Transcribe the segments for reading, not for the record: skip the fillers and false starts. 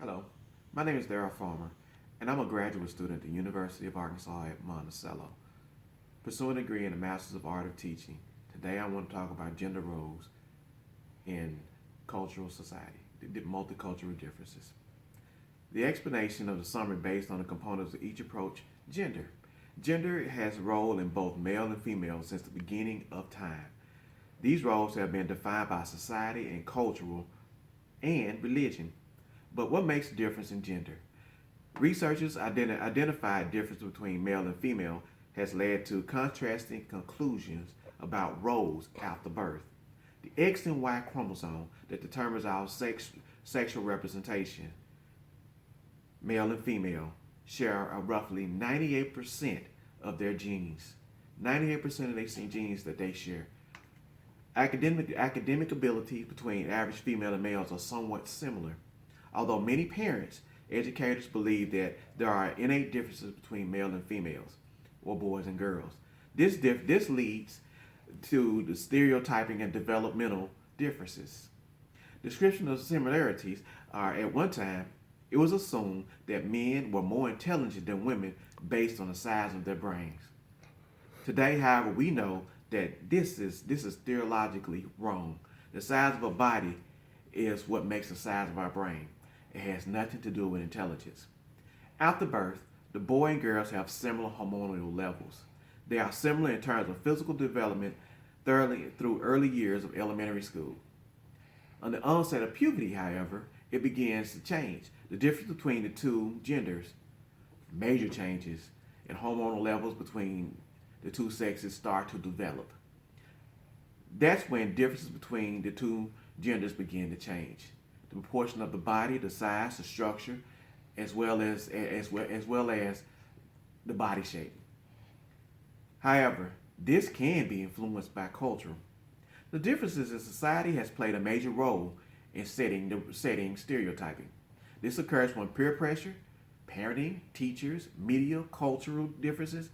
Hello, my name is Darrell Farmer, and I'm a graduate student at the University of Arkansas at Monticello, pursuing a degree in the Masters of Art of Teaching. Today I want to talk about gender roles in cultural society, the multicultural differences. The explanation of the summary based on the components of each approach, gender. Gender has a role in both male and female since the beginning of time. These roles have been defined by society and cultural and religion. But what makes a difference in gender? Researchers identified difference between male and female has led to contrasting conclusions about roles after birth. The X and Y chromosome that determines our sexual representation, male and female, share a roughly 98% of their genes. 98% of their genes that they share. Academic ability between average female and males are somewhat similar. Although many parents, educators believe that there are innate differences between male and females, or boys and girls. This leads to the stereotyping and developmental differences. Description of similarities are at one time, it was assumed that men were more intelligent than women based on the size of their brains. Today, however, we know that this is theologically wrong. The size of a body is what makes the size of our brain. It has nothing to do with intelligence. After birth, the boy and girls have similar hormonal levels. They are similar in terms of physical development through early years of elementary school. On the onset of puberty, however, it begins to change. The difference between the two genders, major changes in hormonal levels between the two sexes start to develop. That's when differences between the two genders begin to change. The proportion of the body, the size, the structure, as well as the body shape. However, this can be influenced by culture. The differences in society has played a major role in setting stereotyping. This occurs when peer pressure, parenting, teachers, media, cultural differences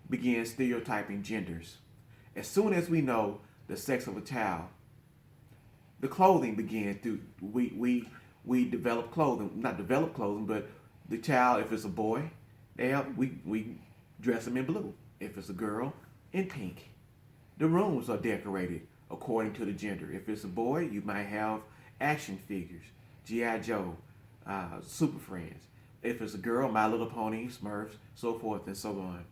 begin stereotyping genders. As soon as we know the sex of a child, the clothing began to we develop clothing, not develop clothing, but the child, if it's a boy, we dress them in blue. If it's a girl, in pink. The rooms are decorated according to the gender. If it's a boy, you might have action figures, G.I. Joe, Super Friends. If it's a girl, My Little Pony, Smurfs, so forth and so on.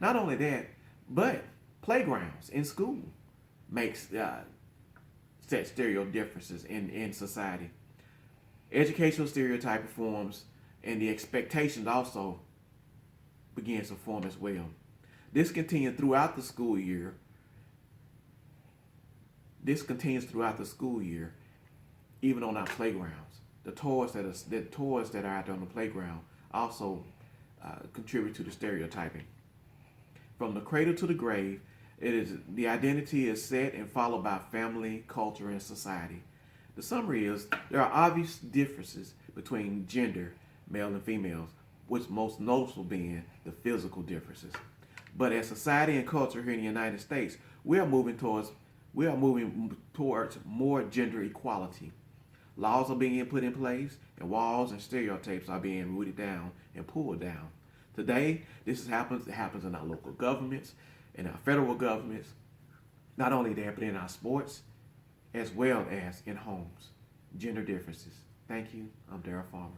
Not only that, but playgrounds in school makes set stereo differences in society. Educational stereotype forms and the expectations also begins to form as well. This continues throughout the school year. This continues throughout the school year, even on our playgrounds. The toys that are out there on the playground also contribute to the stereotyping. From the cradle to the grave, it is the identity is set and followed by family, culture, and society. The summary is there are obvious differences between gender, male and females, with most noticeable being the physical differences. But as society and culture here in the United States, we are moving towards more gender equality. Laws are being put in place, and walls and stereotypes are being rooted down and pulled down. Today, it happens in our local governments, in our federal governments, not only that, but in our sports, as well as in homes. Gender differences. Thank you. I'm Darrell Farmer.